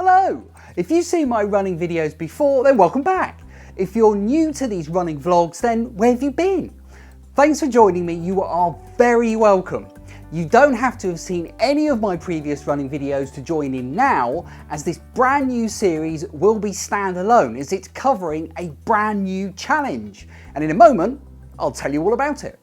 Hello! If you've seen my running videos before, then welcome back. If you're new to these running vlogs, then where have you been? Thanks for joining me, you are very welcome. You don't have to have seen any of my previous running videos to join in now, as this brand new series will be standalone as it's covering a brand new challenge. And in a moment, I'll tell you all about it.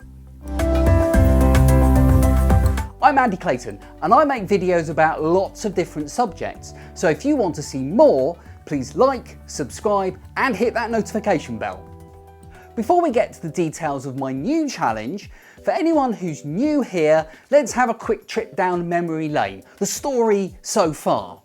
I'm Andy Clayton and I make videos about lots of different subjects, so if you want to see more, please like, subscribe and hit that notification bell. Before we get to the details of my new challenge, for anyone who's new here, let's have a quick trip down memory lane, the story so far.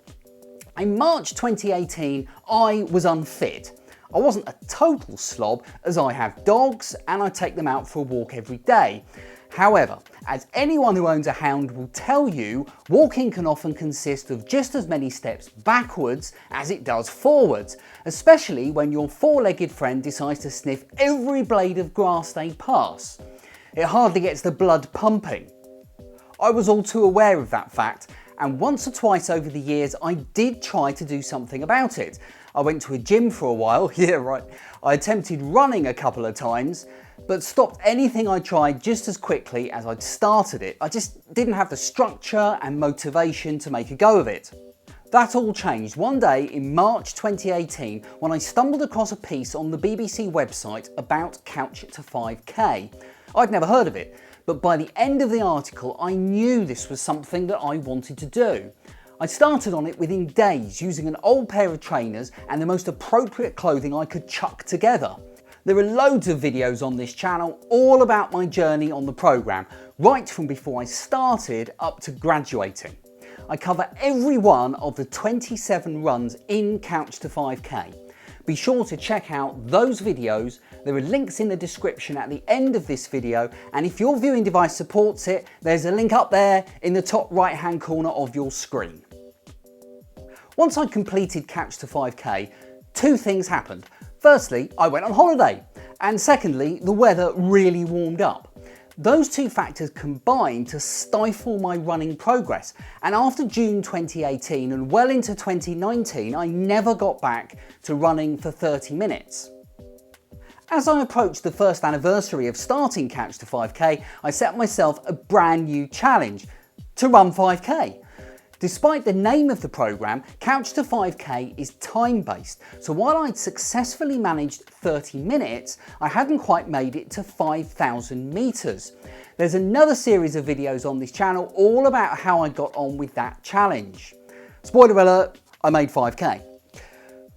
In March 2018, I was unfit. I wasn't a total slob as I have dogs and I take them out for a walk every day. However, as anyone who owns a hound will tell you, walking can often consist of just as many steps backwards as it does forwards, especially when your four-legged friend decides to sniff every blade of grass they pass. It hardly gets the blood pumping. I was all too aware of that fact, and once or twice over the years I did try to do something about it. I went to a gym for a while, yeah right, I attempted running a couple of times, but stopped anything I tried just as quickly as I'd started it. I just didn't have the structure and motivation to make a go of it. That all changed one day in March 2018 when I stumbled across a piece on the BBC website about Couch to 5K. I'd never heard of it, but by the end of the article I knew this was something that I wanted to do. I started on it within days using an old pair of trainers and the most appropriate clothing I could chuck together. There are loads of videos on this channel all about my journey on the programme, right from before I started up to graduating. I cover every one of the 27 runs in Couch to 5K. Be sure to check out those videos. There are links in the description at the end of this video, and if your viewing device supports it, there's a link up there in the top right hand corner of your screen. Once I'd completed Couch to 5K, two things happened. Firstly, I went on holiday, and secondly, the weather really warmed up. Those two factors combined to stifle my running progress, and after June 2018 and well into 2019, I never got back to running for 30 minutes. As I approached the first anniversary of starting Couch to 5K, I set myself a brand new challenge: to run 5K. Despite the name of the programme, Couch to 5K is time-based, so while I'd successfully managed 30 minutes, I hadn't quite made it to 5,000 metres. There's another series of videos on this channel all about how I got on with that challenge. Spoiler alert, I made 5K.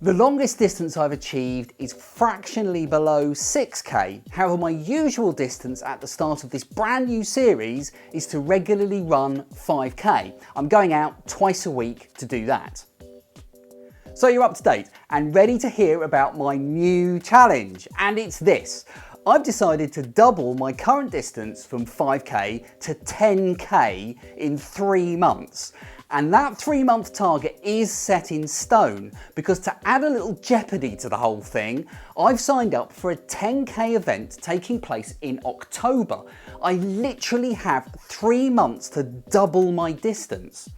The longest distance I've achieved is fractionally below 6K, however my usual distance at the start of this brand new series is to regularly run 5K. I'm going out twice a week to do that. So you're up to date and ready to hear about my new challenge, and it's this. I've decided to double my current distance from 5K to 10K in 3 months. And that 3-month target is set in stone because to add a little jeopardy to the whole thing, I've signed up for a 10K event taking place in October. I literally have 3 months to double my distance.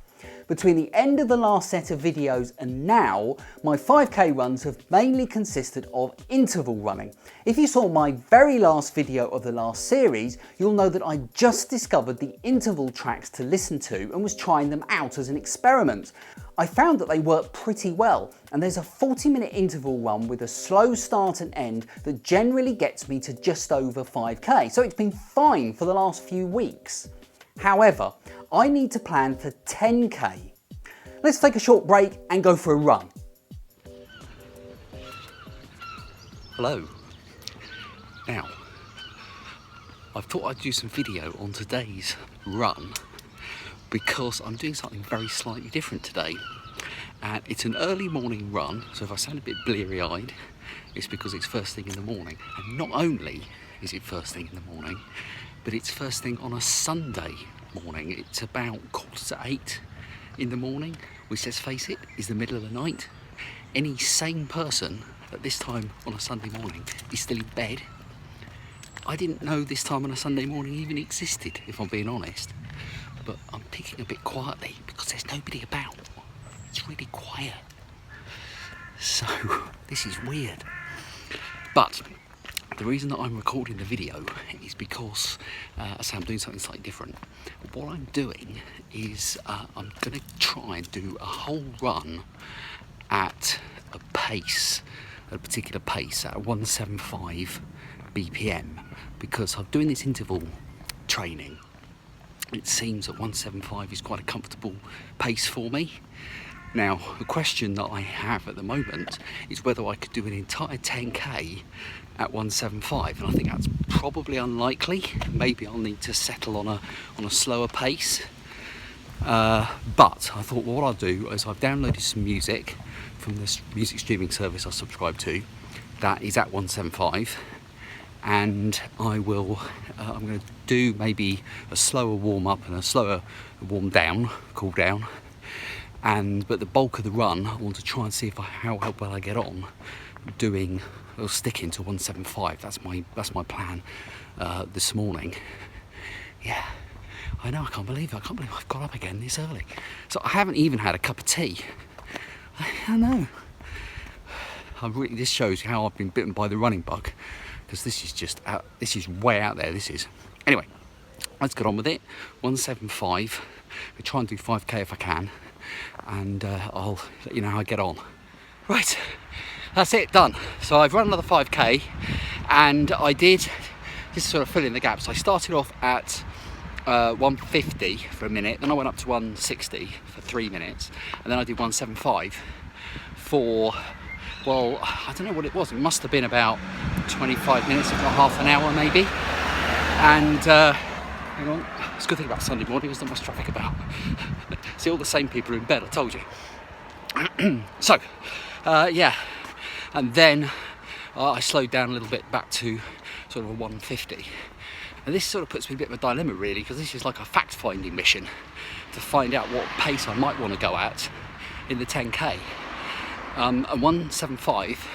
Between the end of the last set of videos and now, my 5K runs have mainly consisted of interval running. If you saw my very last video of the last series, you'll know that I just discovered the interval tracks to listen to and was trying them out as an experiment. I found that they work pretty well, and there's a 40-minute interval run with a slow start and end that generally gets me to just over 5K, so it's been fine for the last few weeks. However, I need to plan for 10K. Let's take a short break and go for a run. Hello. Now, I thought I'd do some video on today's run because I'm doing something very slightly different today. And it's an early morning run, so if I sound a bit bleary-eyed, it's because it's first thing in the morning. And not only is it first thing in the morning, but it's first thing on a Sunday morning. It's about 8:15 in the morning, which, let's face it, is the middle of the night. Any sane person at this time on a Sunday morning is still in bed. I didn't know this time on a Sunday morning even existed, if I'm being honest, but I'm picking a bit quietly because there's nobody about. It's really quiet. So this is weird. But the reason that I'm recording the video is because I say I'm doing something slightly different. What I'm doing is I'm going to try and do a whole run at a pace, a particular pace at 175 BPM, because I'm doing this interval training. It seems that 175 is quite a comfortable pace for me. Now, the question that I have at the moment is whether I could do an entire 10k at 175, and I think that's probably unlikely. Maybe I'll need to settle on a slower pace. But I thought, well, what I'll do is I've downloaded some music from this music streaming service I subscribe to that is at 175, and I'm going to do maybe a slower warm up and a slower warm down, cool down. But the bulk of the run, I want to try and see how well I get on doing or sticking to 175. That's my plan this morning. Yeah, I know. I can't believe I've got up again this early. So I haven't even had a cup of tea. I know. This shows how I've been bitten by the running bug, because this is way out there. This is. Anyway, let's get on with it. 175. I'll try and do 5k if I can. And I'll let you know how I get on. Right, that's it, done. So I've run another 5k, and I did just sort of fill in the gaps. I started off at 150 for a minute, then I went up to 160 for 3 minutes, and then I did 175 for, well, I don't know what it was. It must have been about 25 minutes, if not half an hour maybe. And hang on, it's a good thing about Sunday morning, there's not much traffic about. See, all the same people are in bed, I told you. So, yeah, and then I slowed down a little bit back to sort of a 150. And this sort of puts me in a bit of a dilemma, really, because this is like a fact-finding mission to find out what pace I might want to go at in the 10k. And 175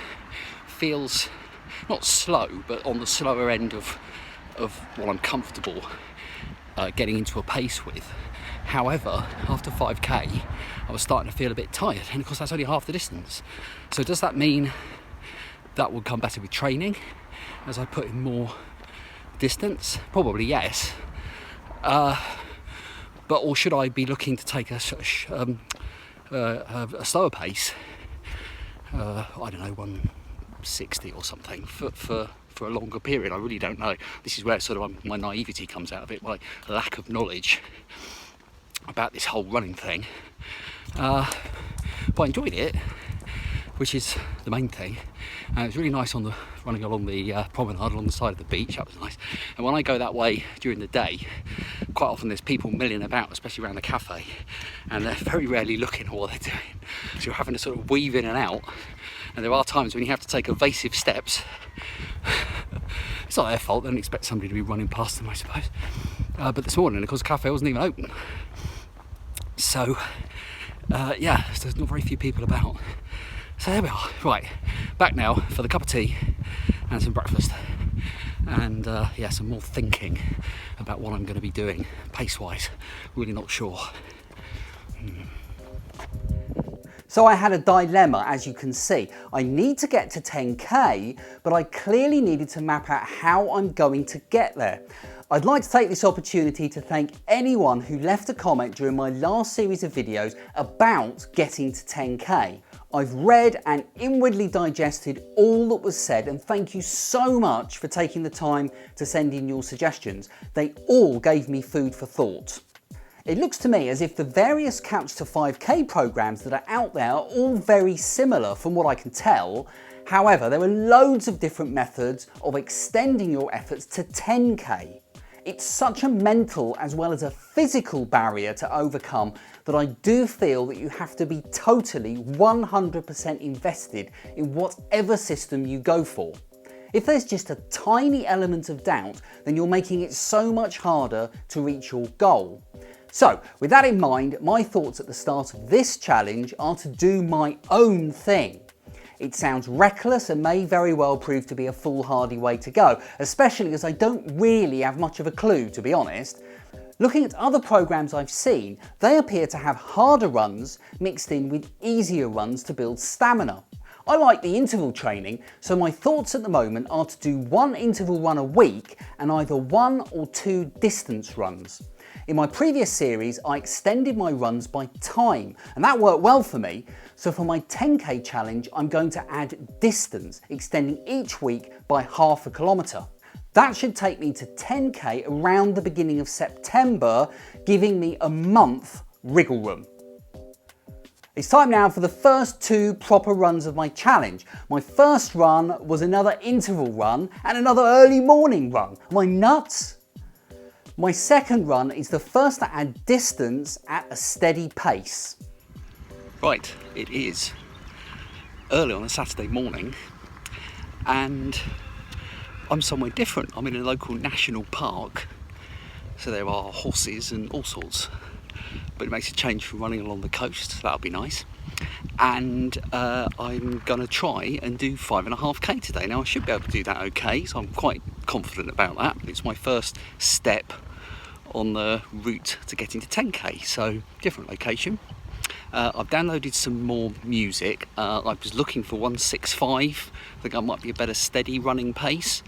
feels not slow, but on the slower end of what I'm comfortable getting into a pace with. However, after 5k, I was starting to feel a bit tired, and of course that's only half the distance. So does that mean that will come better with training as I put in more distance? Probably yes. Or should I be looking to take a slower pace? I don't know, 160 or something for a longer period. I really don't know. This is where sort of my naivety comes out of it, my lack of knowledge about this whole running thing. But I enjoyed it, which is the main thing. And it was really nice running along the promenade along the side of the beach. That was nice. And when I go that way during the day, quite often there's people milling about, especially around the cafe, and they're very rarely looking at what they're doing. So you're having to sort of weave in and out. And there are times when you have to take evasive steps. It's not their fault, they don't expect somebody to be running past them, I suppose. But this morning, of course, the cafe wasn't even open. So, yeah, so there's not very few people about. So there we are. Right, back now for the cup of tea and some breakfast. And yeah, some more thinking about what I'm going to be doing pace-wise. Really not sure. So I had a dilemma, as you can see. I need to get to 10k, but I clearly needed to map out how I'm going to get there. I'd like to take this opportunity to thank anyone who left a comment during my last series of videos about getting to 10k. I've read and inwardly digested all that was said, and thank you so much for taking the time to send in your suggestions. They all gave me food for thought. It looks to me as if the various Couch to 5k programs that are out there are all very similar from what I can tell. However, there are loads of different methods of extending your efforts to 10k. It's such a mental as well as a physical barrier to overcome that I do feel that you have to be totally 100% invested in whatever system you go for. If there's just a tiny element of doubt, then you're making it so much harder to reach your goal. So, with that in mind, my thoughts at the start of this challenge are to do my own thing. It sounds reckless and may very well prove to be a foolhardy way to go, especially as I don't really have much of a clue, to be honest. Looking at other programs I've seen, they appear to have harder runs mixed in with easier runs to build stamina. I like the interval training, so my thoughts at the moment are to do one interval run a week and either 1 or 2 distance runs. In my previous series, I extended my runs by time, and that worked well for me. So for my 10k challenge, I'm going to add distance, extending each week by half a kilometre. That should take me to 10k around the beginning of September, giving me a month wriggle room. It's time now for the first 2 proper runs of my challenge. My first run was another interval run and another early morning run. Am I nuts? My second run is the first to add distance at a steady pace. Right, it is early on a Saturday morning and I'm somewhere different. I'm in a local national park, so there are horses and all sorts, but it makes a change from running along the coast, so that'll be nice. And I'm gonna try and do 5.5k today. Now I should be able to do that okay, so I'm quite confident about that. It's my first step on the route to getting to 10k, so different location. I've downloaded some more music. I was looking for 165. I think I might be a better steady running pace.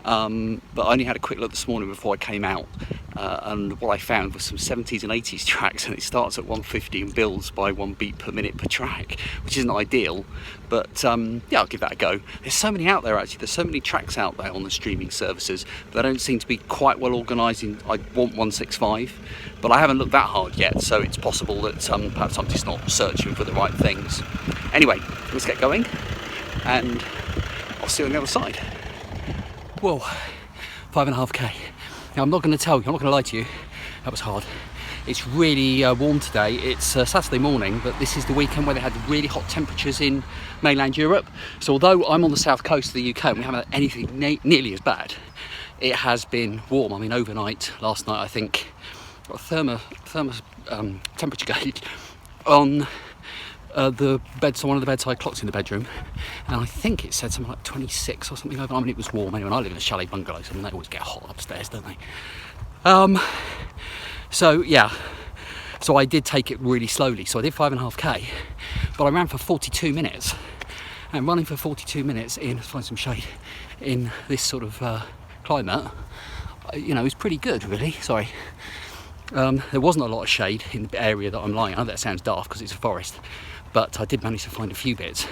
But I only had a quick look this morning before I came out, and what I found was some 70s and 80s tracks, and it starts at 150 and builds by 1 beat per minute per track, which isn't ideal, but yeah, I'll give that a go. There's so many out there actually, there's so many tracks out there on the streaming services, but they don't seem to be quite well organised. I want 165, but I haven't looked that hard yet, so it's possible that perhaps I'm just not searching for the right things. Anyway, let's get going, and I'll see you on the other side. Whoa, 5.5k. Now I'm not going to tell you, I'm not going to lie to you, that was hard. It's really warm today. It's Saturday morning, but this is the weekend where they had really hot temperatures in mainland Europe. So although I'm on the south coast of the UK and we haven't had anything nearly as bad, it has been warm. I mean, overnight, last night, I think, got a thermos temperature gauge on the bed, so one of the bedside clocks in the bedroom, and I think it said something like 26 or something over. I mean, it was warm anyway. I live in a chalet bungalow, so they always get hot upstairs, don't they? So yeah, so I did take it really slowly. So I did 5.5k, but I ran for 42 minutes, and running for 42 minutes in, let's find some shade, in this sort of climate, you know, is pretty good, really. Sorry. There wasn't a lot of shade in the area that I'm lying on. That sounds daft because it's a forest, but I did manage to find a few bits.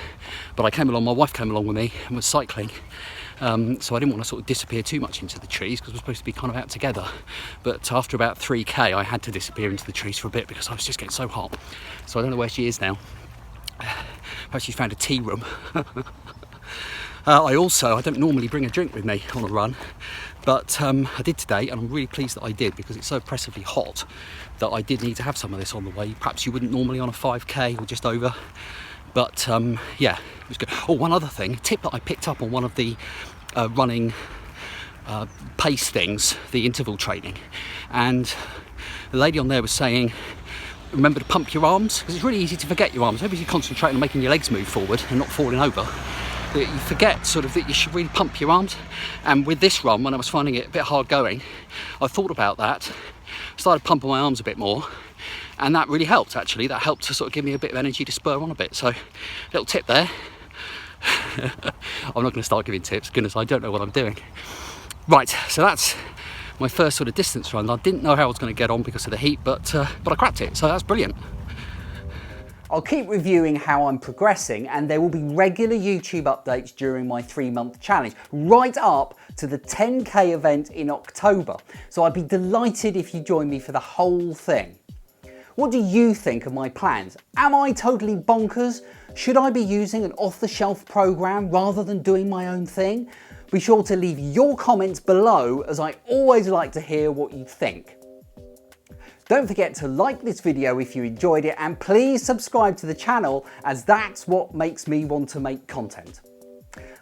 But I came along, my wife came along with me and was cycling, so I didn't want to sort of disappear too much into the trees because we're supposed to be kind of out together. But after about 3k, I had to disappear into the trees for a bit because I was just getting so hot. So I don't know where she is now. Perhaps she's found a tea room. I don't normally bring a drink with me on a run, but I did today, and I'm really pleased that I did because it's so oppressively hot that I did need to have some of this on the way. Perhaps you wouldn't normally on a 5k or just over, but yeah, it was good. Oh, one other thing, a tip that I picked up on one of the running pace things, the interval training, and the lady on there was saying, remember to pump your arms, because it's really easy to forget your arms. Maybe you concentrate on making your legs move forward and not falling over. That you forget sort of that you should really pump your arms. And with this run, when I was finding it a bit hard going, I thought about that, started pumping my arms a bit more, and that really helped actually. That helped to sort of give me a bit of energy to spur on a bit. So, little tip there. I'm not going to start giving tips, goodness, I don't know what I'm doing. Right, so that's my first sort of distance run. I didn't know how I was going to get on because of the heat, but I cracked it, so that's brilliant. I'll keep reviewing how I'm progressing, and there will be regular YouTube updates during my 3-month challenge, right up to the 10k event in October. So I'd be delighted if you join me for the whole thing. What do you think of my plans? Am I totally bonkers? Should I be using an off-the-shelf program rather than doing my own thing? Be sure to leave your comments below, as I always like to hear what you think. Don't forget to like this video if you enjoyed it, and please subscribe to the channel, as that's what makes me want to make content.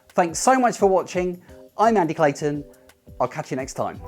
Thanks so much for watching. I'm Andy Clayton. I'll catch you next time.